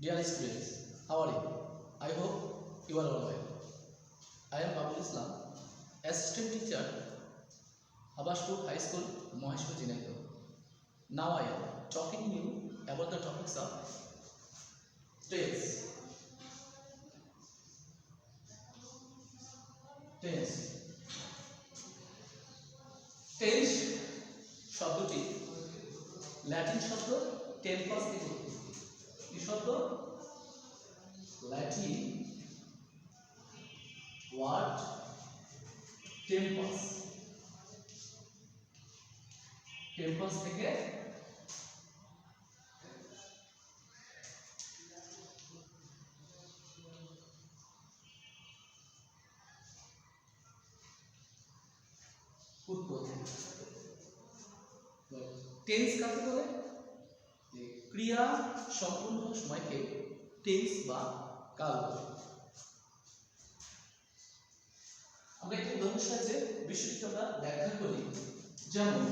Dear students, how are you? I hope you are all well. I am Abul Islam, assistant teacher, Abashpur High School, Moheshpur, Jhinekapur. Now I am talking to you about the topics of tense. Tense. Tense শব্দটি Latin শব্দ tempus থেকে উৎপত্তি। কি শব্দ? Latin word tempus. Tempus থেকে উৎপত্তি। Tense কাকে বলে? ক্রিয়া সম্পূর্ণ হওয়ার সময়কে টেন্স বা কাল বলে। আমরা একটি উদাহরণের সাহায্যে বিষয়টি আমরা ব্যাখ্যা করি। যেমন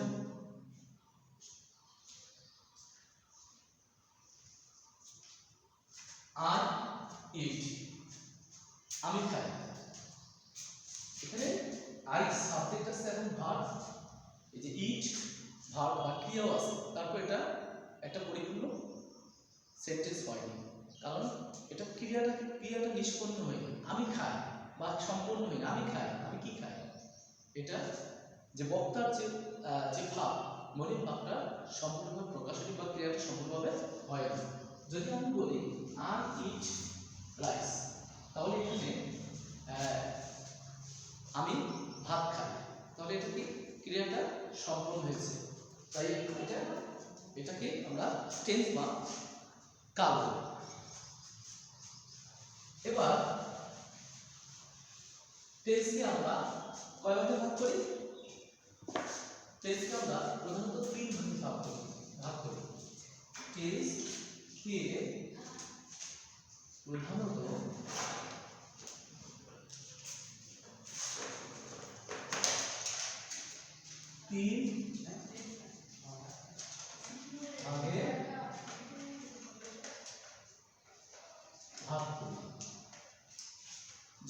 আই ইট, আমি খাই। এখানে আই সাবজেক্ট আছে এবং ভার্ব, এই যে ইট ভার্ব বা ক্রিয়াও আছে, তারপর এটা একটা পরিপূর্ণ সেন্টেন্স হয়নি, কারণ এটা ক্রিয়াটা নিষ্পন্ন হয়নি। আমি খাই বা সম্পূর্ণ হয়নি, আমি খাই, আমি কি খাই, এটা যে বক্তার যে ভাব, মনের ভাবটা সম্পূর্ণভাবে প্রকাশিত বা ক্রিয়াটা সম্পূর্ণভাবে হয়নি। যদি আমি বলি আই ইট রাইস, তাহলে এখানে আমি ভাত খাই, তাহলে এটা কি ক্রিয়াটা সম্পূর্ণ হয়েছে। তাই এটাকে আমরা টেন্স বা কাল বলি। এবার টেন্সকে আমরা কয় ভাগে ভাগ করি? টেন্সকে আমরা প্রধানত তিন ভাগে ভাগ করি। টেন্সকে প্রধানত তিন ভাগে ভাগ করি,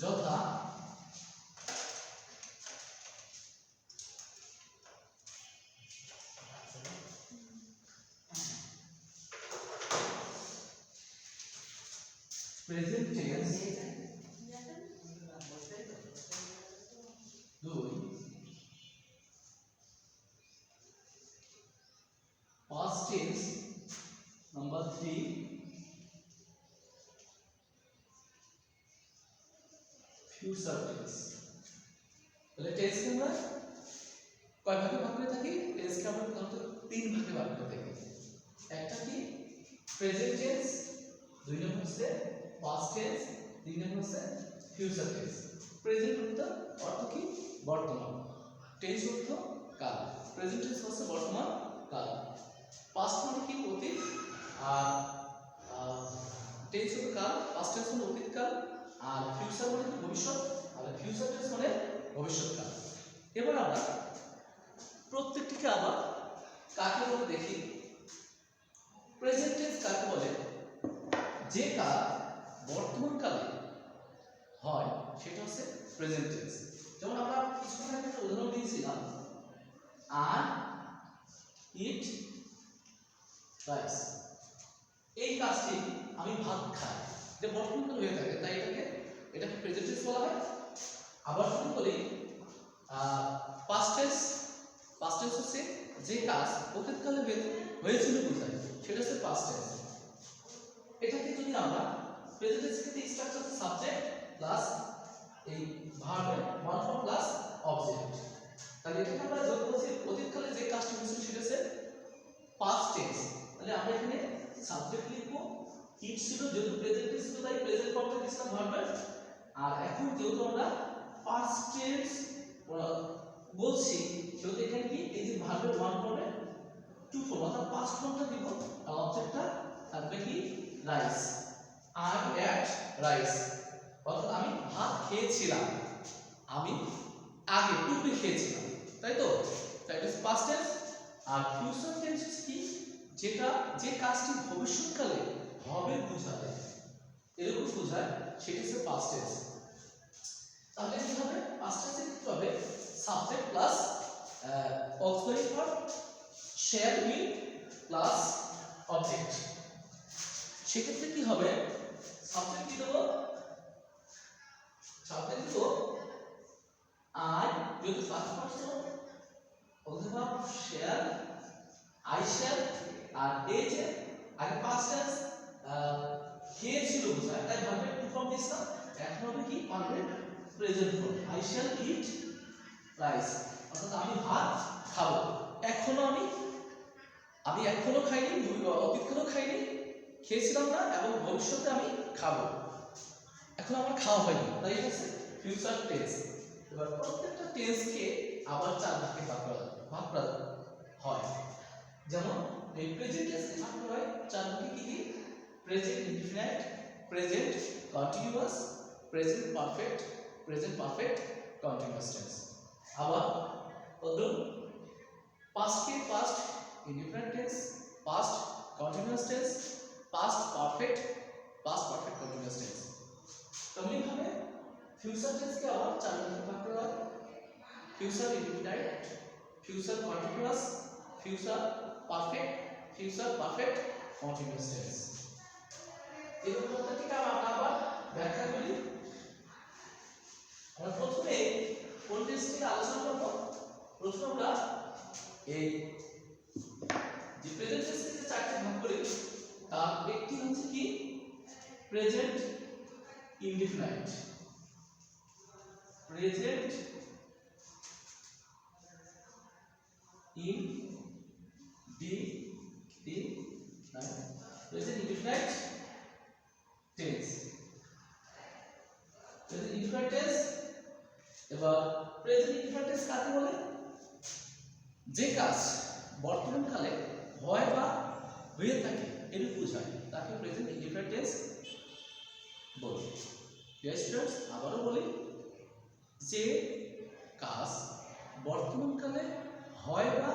যথা present tense 2, past tense number 3, future tense। তাহলে টেন্সকে আমরা কয় ভাগে ভাগ করে থাকি? টেন্সকে আমরা প্রধানত তিন ভাগে ভাগ করে থাকি। একটা কি প্রেজেন্ট টেন্স, দুই নম্বর হচ্ছে পাস্ট টেন্স, তিন নম্বর হচ্ছে ফিউচার টেন্স। প্রেজেন্ট অর্থ কি? বর্তমান। টেন্স অর্থ কাল। প্রেজেন্ট টেন্স হচ্ছে বর্তমান কাল। পাস্ট মানে কি? অতীত। আর টেন্স হলো কাল, পাস্ট টেন্স মানে অতীত কাল, আর ফিউচার মানে কি? ভবিষ্যৎ। আর ফিউচার টেন্স মানে ভবিষ্যৎকাল। এবার আমরা প্রত্যেকটিকে আবার কাকে বলে দেখি। প্রেজেন্ট টেন্স কাকে বলে? যে কাজ বর্তমান কালে হয় সেটা হচ্ছে প্রেজেন্ট টেন্স। যেমন আমরা কিছুক্ষণ আগে একটা উদাহরণ দিয়েছিলাম, আই ইট রাইস। এই কাজটি আমি ভাত খাই, এটা বর্তমান কালে হয়ে থাকে, তাই এটাকে প্রেজেন্ট টেন্স বলা হয়। আবার যদি বলি পাস্ট টেন্স, পাস্ট টেন্স হচ্ছে যে কাজ অতীতকালে হয়েছিল বোঝায়, সেটা হচ্ছে পাস্ট টেন্স। এটাকে যদি আমরা প্রেজেন্ট টেন্স ক্ষেত্রে স্ট্রাকচার হচ্ছে সাবজেক্ট প্লাস এই ভার্বের ওয়ান ফর্ম প্লাস অবজেক্ট। তাহলে এটাকে আমরা যোগ করছি অতীতকালে যে কাজটি হয়েছিল সেটা হচ্ছে পাস্ট টেন্স। তাহলে আমরা এখানে সাবজেক্ট লিখব, ইট ছিল যেহেতু প্রেজেন্ট টেন্স ছিল তাই প্রেজেন্ট ফর্মটা দিয়েছিলাম ভার্বের। আর এখন যেহেতু আমরা পাস্ট টেন্স বলছি সেহেতু এখানে কি এই যে ভার্বের ওয়ান ফর্মে টু ফর্ম অর্থাৎ পাস্ট ফর্মটা দিব, আর অবজেক্টটা থাকবে কি? রাইস। আই এট রাইস, অর্থাৎ আমি ভাত খেয়েছিলাম, আমি আগে পূর্বে খেয়েছিলাম, তাই তো? তাই এটা পাস্ট টেন্স। আর ফিউচার টেন্স কি? যেটা যে কাজটি ভবিষ্যৎকালে হবে বোঝায়, বোঝায় সেটা হচ্ছে পাস্ট টেন্স। তাহলে কি হবে? পাস্ট টেন্সে কি হবে? Subject plus auxiliary verb shall will plus object. সেক্ষেত্রে কি হবে? সাবজেক্ট কি দেবো? সাবজেক্ট দেবো আই, যদি ফার্স্ট পারসন অথবা শ্যাল, আই শ্যাল, আর এই যে আগে পাস্ট টেন্স কে ছিল বোঝায়, তাই ভার্বের টু ফর্ম দিস না, এখন হবে কি permanent present form. I shall eat rice, অর্থাৎ আমি ভাত খাবো। এখনো আমি এখনো খাইনি, অতীতকালেও খাইনি, খেয়েছিলাম না, এবং ভবিষ্যতে আমি খাবো। এখন আমার খাওয়া হয়নি, তাই এটা হচ্ছে ফিউচার টেন্স। এবার প্রত্যেকটা টেন্সকে আবার চার ভাগে ভাগ করা হয়। যেমন এই প্রেজেন্ট টেন্সকে ভাগ করা হয় চার ভাগে। কি কি? Present indefinite, present continuous, present perfect, present perfect continuous tense. আবার ধরুন পাস্টকে past indefinite tense, past continuous tense, past perfect continuous tense. তেমনিভাবে ফিউচার টেন্সকে আবার চার ভাগে ভাগ করা হয়। Future indefinite, future continuous, future perfect continuous tense. এই প্রত্যেকটা আমরা আবার ব্যাখ্যা করি। আমরা প্রথমে কোন টেন্সকে আলোচনা করব? প্রথমে আমরা এই যে প্রেজেন্ট টেন্সকে চারটি ভাগ করি, তার একটি হচ্ছে কি present indefinite. Present indefinite tense. Present indefinite tense. এবার প্রেজেন্ট ইনডিফিনাইট টেন্স কাকে বলে? যে কাজ বর্তমান কালে হয় বা হয়ে থাকে এর বোঝায়, তাকে প্রেজেন্ট ইনডিফিনাইট টেন্স বলে। স্টুডেন্টস, আবারও বলি, যে কাজ বর্তমান কালে হয় বা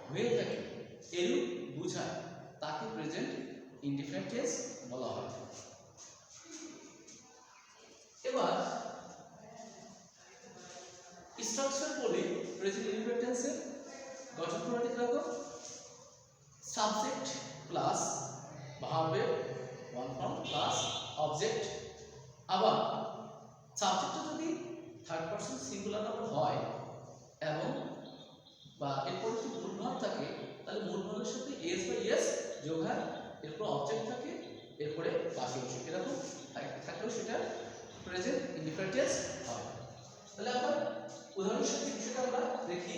হয়ে থাকে এর বোঝায়, তাকে প্রেজেন্ট ইনডিফিনাইট টেন্স বলা হয়। এবার স্ট্রাকচার বলি প্রেজেন্ট ইনডিফিনাইট টেন্সের গঠন প্রণালী রাখো। সাবজেক্ট প্লাস ভার্বের ওয়ান ফর্ম প্লাস অবজেক্ট। আবার সাবজেক্টটা যদি থার্ড পারসন সিঙ্গুলার নাম্বার হয় এবং বা এরপর যদি মূল ভাব থাকে, তাহলে মূল ভাবের সাথে এস বা ইয়েস যোগ হয়, এরপর অবজেক্ট থাকে, এরপরে বাকি অংশ এরকম থাকলেও সেটা প্রেজেন্ট ইনডিফিনাইট টেন্স হয়। তাহলে আমরা উদাহরণের সাথে বিষয়টা আমরা দেখি।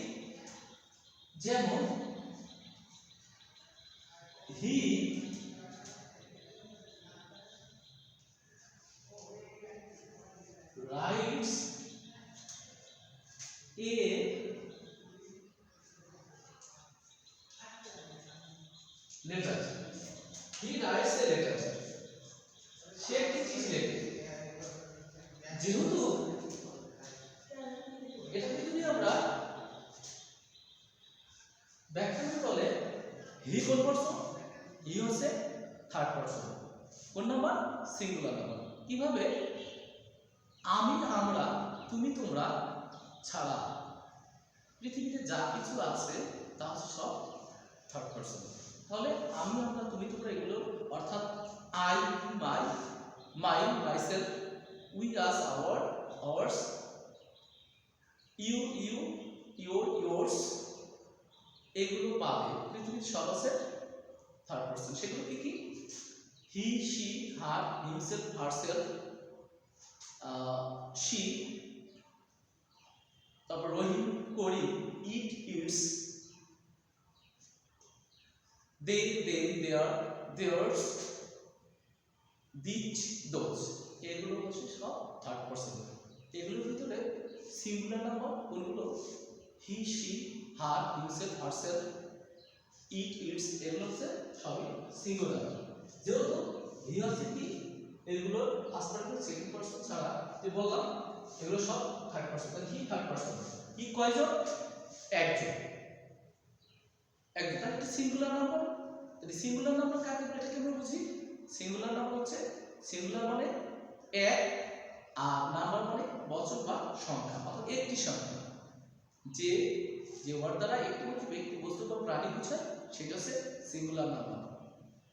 যেমন হি writes a letter. He writes a letter. সে একটি চিঠি লেখে। যেহেতু এটাকে যদি আমরা ব্যাখ্যা করতে হলে হি কোন পারসন? হি হচ্ছে থার্ড পারসন। কোন নাম্বার? Singular number. কিভাবে? আমি, আমরা, তুমি, তোমরা ছাড়া পৃথিবীতে যা কিছু আছে তা হচ্ছে সব থার্ড পারসন। তাহলে আমি, আমরা, তুমি, তোমরা এগুলো অর্থাৎ I, myself, we, us, ours, you, yours, এগুলো পাবে পৃথিবীর সব আছে থার্ড পারসন। সেগুলো কি কি? He, she, her, himself, herself, she, তারপর Rahim, Karim, it, its, they, them, their, theirs, which, those, এগুলো হচ্ছে সব থার্ড পারসন। এগুলোর ভিতরে সিঙ্গুলার নাম্বার কোনগুলো? He, she, her, himself, herself, it, its, এগুলো হচ্ছে সবই সিঙ্গুলার। যেহেতু হি হচ্ছে কি এগুলো ফার্স্ট পারসন সেকেন্ড পারসন ছাড়া যে বললাম এগুলো সব থার্ড পারসন। তাহলে হি থার্ড পারসন। কি কয়জন? একজন। তাহলে একটা সিঙ্গুলার নাম্বার। তাহলে সিঙ্গুলার নাম্বার কাকে বলে এটাকে আমরা বুঝি? সিঙ্গুলার নাম্বার হচ্ছে, সিঙ্গুলার মানে এক, আর নাম্বার মানে বচন বা সংখ্যা, অর্থাৎ একটি সংখ্যা। যে যে ওয়ার্ড দ্বারা একটি মাত্র ব্যক্তি, বস্তু বা প্রাণী বোঝায় সেটা হচ্ছে সিঙ্গুলার নাম্বার।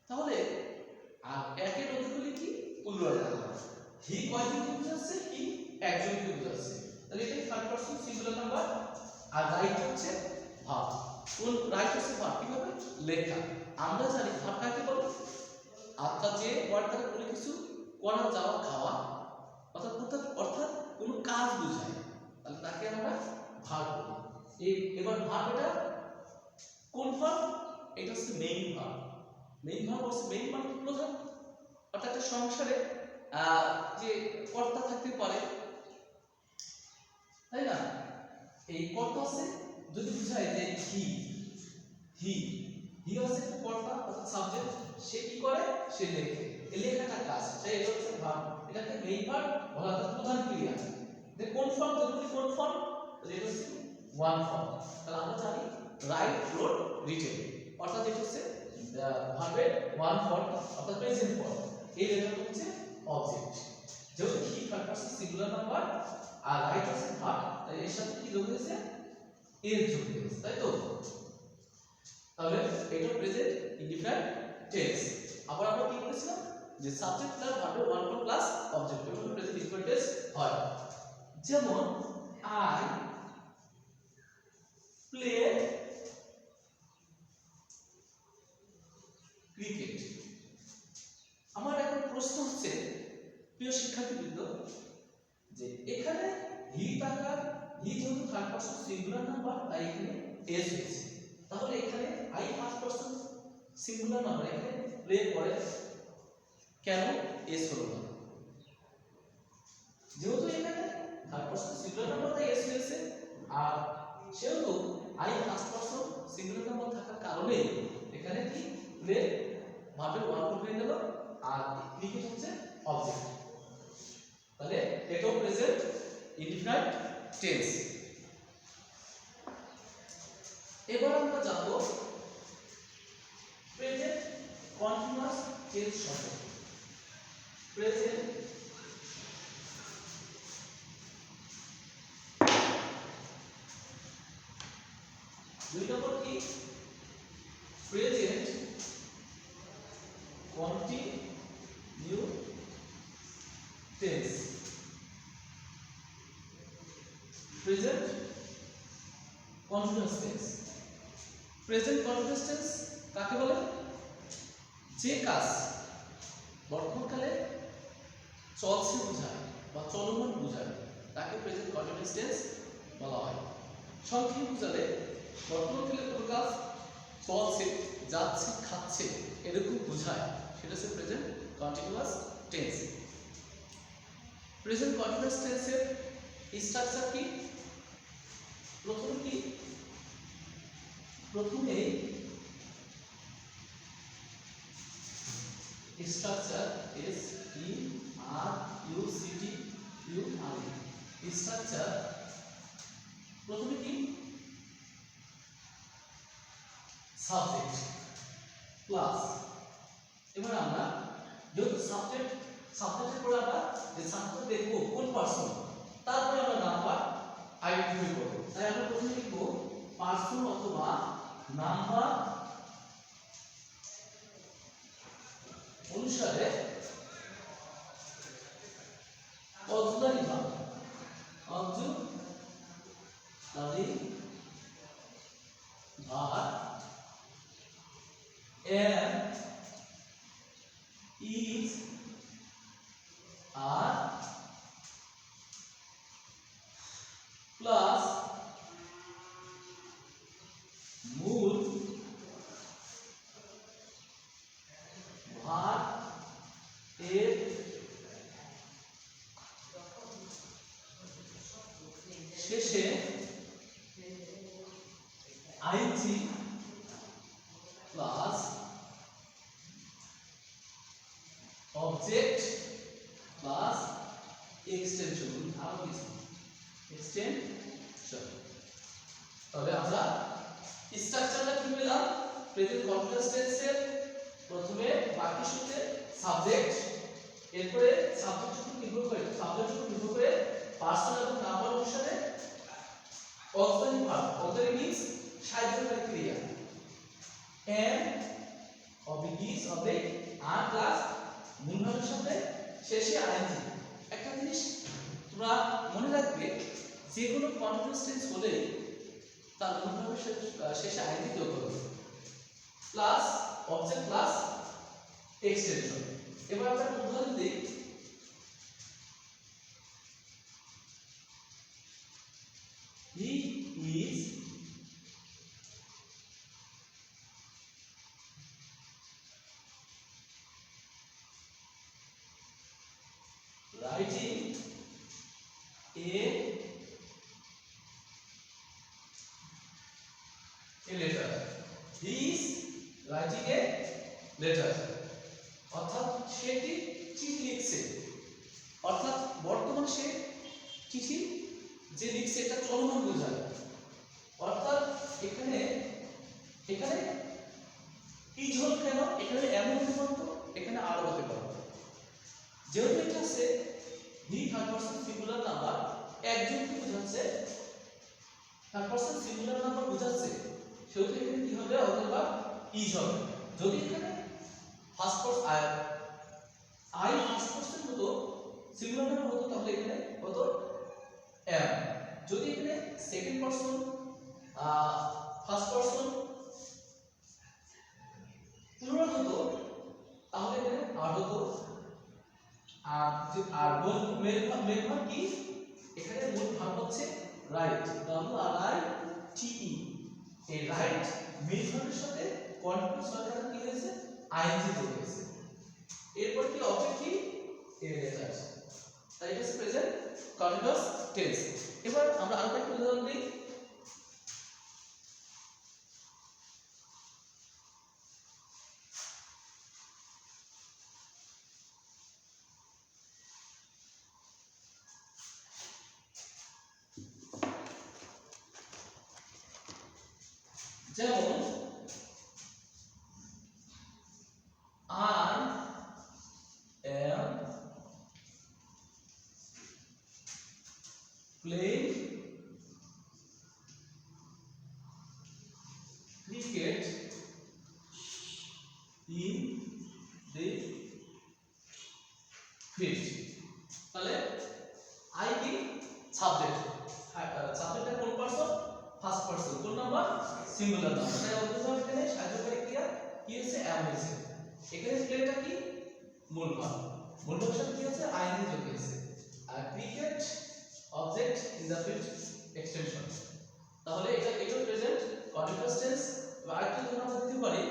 তাহলে আর একের অধিক হলে কি প্লুরাল নাম্বার। হি কয়জনকে বোঝাচ্ছে? হি একজনকে বোঝাচ্ছে। তাহলে এটাই থার্ড পারসন সিঙ্গুলার নাম্বার। আর রাইট হচ্ছে ভার্ব। কোন রাইট হচ্ছে ভার্ব? কিভাবে? লেখা। আমরা জানি ভার্ব কাকে বলে? অর্থাৎ যে ওয়ার্ড দ্বারা কোনো কিছু করা, যাওয়া, খাওয়া, অর্থাৎ অর্থাৎ অর্থাৎ কোনো কাজ বোঝায়, তাহলে তাকে আমরা ভার্ব বলি। এবার ভার্ব এটা কোন ভার্ব? এটা হচ্ছে মেইন ভার্ব। মেইন ভার্ব হচ্ছে মেইন মানে প্রধান, অর্থাৎ একটা সংসারে যে কর্তা থাকতে পারে, তাই না? এই কর্তা হচ্ছে যদি বোঝায় যে হি হি হি হচ্ছে কর্তা অর্থাৎ সাবজেক্ট। সে কি করে? সে লেখে। এই লেখাটা কাজ, তাই এটা হচ্ছে ভার্ব। এটাকে মেইন ভার্ব বলা হয়, প্রধান ক্রিয়া। কোন ফর্ম? যদি কোন ফর্ম? এটা হচ্ছে ওয়ান ফর্ম। তাহলে আমরা জানি রাইট, রোড, রিটেন, অর্থাৎ এটা হচ্ছে ভার্বের ওয়ান ফর্ম অর্থাৎ প্রেজেন্ট ফর্ম। এই লেখাটা হচ্ছে অবজেক্ট। যেহেতু he third person singular number আর রাইট হচ্ছে ভার্ব, তাই এর সাথে কি যোগ হয়েছে? এর যোগ হয়েছে, তাই তো? তাহলে এটা প্রেজেন্ট ইনডিফিনাইট টেন্স। আবার আমরা কি বলেছিলাম যে সাবজেক্ট প্লাস ভার্বের ওয়ান ফর্ম প্লাস অবজেক্ট, এটা হলো প্রেজেন্ট ইনডিফিনাইট টেন্স হয়। যেমন আই প্লে ক্রিকেট। আমার এখন প্রশ্ন হচ্ছে প্রিয় শিক্ষার্থীবৃন্দ, যে এখানে হি থাকার, হি যেহেতু থার্ড পারসন সিঙ্গুলার নাম্বার, তাই এখানে এস হয়েছে। তাহলে এখানে I first person singular number, এখানে প্লে করে কেন এস হলো না? যেহেতু এখানে থার্ড পারসন সিঙ্গুলার নাম্বার, তাই এস হয়েছে। আর সেহেতু I first person singular number থাকার কারণে এখানে কি প্লে ভার্বের ওয়ান ফর্ম হয়ে গেল, আর ক্রিকেট হচ্ছে অবজেক্ট। তাহলে এটাও প্রেজেন্ট ইনডিফিনাইট টেন্স। এবার আমরা যাব প্রেজেন্ট কন্টিনিউয়াস টেন্স সম্পর্কে। প্রেজেন্ট দুই নম্বর কি? Present continue tense. Present continuous tense. Present continuous tense কাকে বলে? যে কাজ বর্তমানকালে চলছে বোঝায় বা চলমান বোঝায় তাকে প্রেজেন্ট কন্টিনিউয়াস টেন্স বলা হয়। সংক্ষেপে বোঝালে বর্তমানকালে কোনো কাজ চলছে, যাচ্ছে, খাচ্ছে এরকম বোঝায়, সেটা হচ্ছে present continuous tense. Present continuous টেন্সের স্ট্রাকচার কি? প্রথমে কি? প্রথমে structure S T R U C T U R E. Structure প্রথমে কি? সাবজেক্ট প্লাস, এবার আমরা যেহেতু সাবজেক্টের পরে আমরা যে সাবজেক্ট দেখবো কোন পারসন, তারপরে আমরা নাম্বার আইডেন্টিফাই করব। তাই আমরা প্রথমে লিখব পারসন অথবা নাম্বার অনুসারে auxiliary verb, auxiliary verb am, is, are plus মূল ভার্ব এর শেষে IG plus object plus extension, আরো কিছু এক্সটেনশন। তবে আমরা স্ট্রাকচারটা কি পেলাম? প্রেজেন্ট কন্টিনিউয়াস টেন্সের প্রথমে বাক্যের সাথে সাবজেক্ট এরপরে সাবজেক্টের উপর নির্ভর করে পার্সন এবং নাম্বার অনুসারে অক্সিলারি ভার্ব অক্সিলারি মিন্স সাহায্যকারী ক্রিয়া am oblique is oblique are plus মূল ভাবের সাথে শেষে আইএনজি। একটা জিনিস তোমরা মনে রাখবে, যে কোনো কন্টিনিউয়াস টেন্স হলে তার মূল ভাবের শেষে আইএনজি যোগ করবে প্লাস অবজেক্ট প্লাস এক্সটেনশন। এবার আমরা একটা উদাহরণ দিই। He is writing a letter. He is writing a letter. অর্থাৎ সে একটি চিঠি লিখছে, অর্থাৎ বর্তমান সে চিঠি যে লিখছে এটা চলমান বোঝায়। অর্থাৎ এখানে ইজ হল কেন, এখানে এমন হতে পারতো, এখানে আরো হতে পারতো। যেহেতু এটা আছে হি থার্ড পারসন সিঙ্গুলার নাম্বার, একজনকে বোঝাচ্ছে, থার্ড পারসন সিঙ্গুলার নাম্বার বোঝাচ্ছে, সেহেতু এখানে কি হবে, অথবা ইজ হবে। যদি এখানে first person I first person হতো, সিঙ্গুলার নাম্বার হতো, তাহলে এখানে হতো am। যদি এখানে second person first person plural হতো, তাহলে এখানে আর হতো। আর মেল ভার্ব কি, এখানে মূল ভার্ব হচ্ছে রাইট, WRITE। এই রাইট মেল ভার্বের সাথে কন্টিনিউয়াস ভার্বের কি হয়েছে, আইএনজি যোগ হয়েছে। এরপর কি অবজেক্ট কি, এ লেটার, তাই এটা হচ্ছে প্রেজেন্ট কন্টিনিউয়াস টেন্স। এবার আমরা আরো একটা উদাহরণ দিই। যেমন I am playing cricket in the field। তাহলে আই কি সাবজেক্ট, সাবজেক্টটা কোন পারসন, ফার্স্ট পারসন, কোন নাম্বার, সিঙ্গুলার নাম্বার, তাই অবজেক্ট এখানে সাহায্যকারী ক্রিয়া কি হয়েছে, am হয়েছে। এখানে ক্রিয়াটা কি, মূল ভার্ব, মূল ভার্বের সাথে কি হচ্ছে, আইএনজি যোগ হয়েছে। আর cricket object in the field extension. তাহলে এটা প্রেজেন্ট কন্টিনিউয়াস টেন্স। আরেকটা উদাহরণ আমরা দিতে পারি,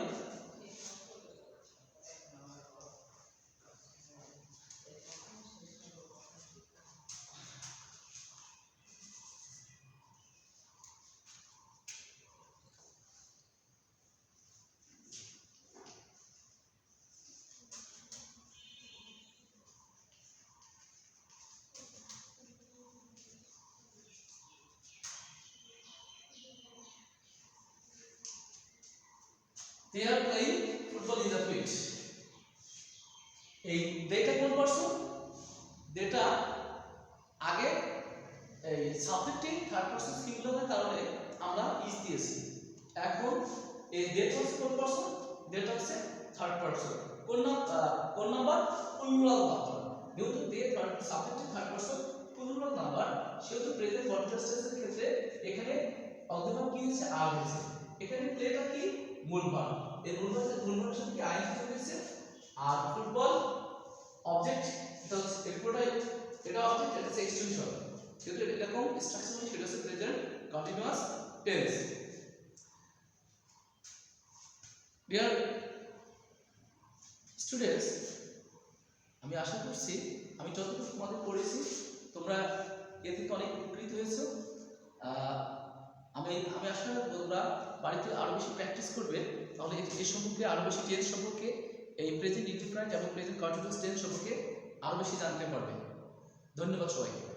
they are playing football in the field। এই দেটা কোন পারসন, দেটা আগে এই সাবজেক্টে থার্ড পারসন সিঙ্গুলারের কারণে আমরা ইজ দিয়েছি। এখন এই দেট হচ্ছে কোন পারসন, দেট হচ্ছে থার্ড পারসন, কোন নাম্বার, প্লুরাল নাম্বার। যেহেতু দে থার্ড সাবজেক্টে থার্ড পারসন প্লুরাল নাম্বার, সেহেতু প্রেজেন্ট কন্টিনিউয়াস টেন্সের ক্ষেত্রে এখানে অবজেক্ট কি হচ্ছে, আর হয়েছে। এখানে প্লেটা কি, মূল ভার্ব, এই মূল ভার্বের সাথে কি আইএনজি যোগ হয়েছে। আর ফুটবল অবজেক্ট, এটা হচ্ছে এটা অবজেক্ট, এটা হচ্ছে এক্সটেনশন। যেহেতু এরকম স্ট্রাকচার হয়, সেটা হচ্ছে present continuous tense. Dear students, আমি আশা করছি আমি যতটুকু তোমাদের পড়েছি তোমরা এ থেকে অনেক উপকৃত হয়েছো। আমি আশা করি তোমরা বাড়িতে আরো বেশি প্র্যাকটিস করবে, তাহলে এই সম্পর্কে আরো বেশি টেন্স সম্পর্কে, এই প্রেজেন্ট ইনডিফারেন্ট এবং প্রেজেন্ট কন্টিনিউয়াস টেন্স সম্পর্কে আরো বেশি জানতে পারবে। ধন্যবাদ সবাইকে।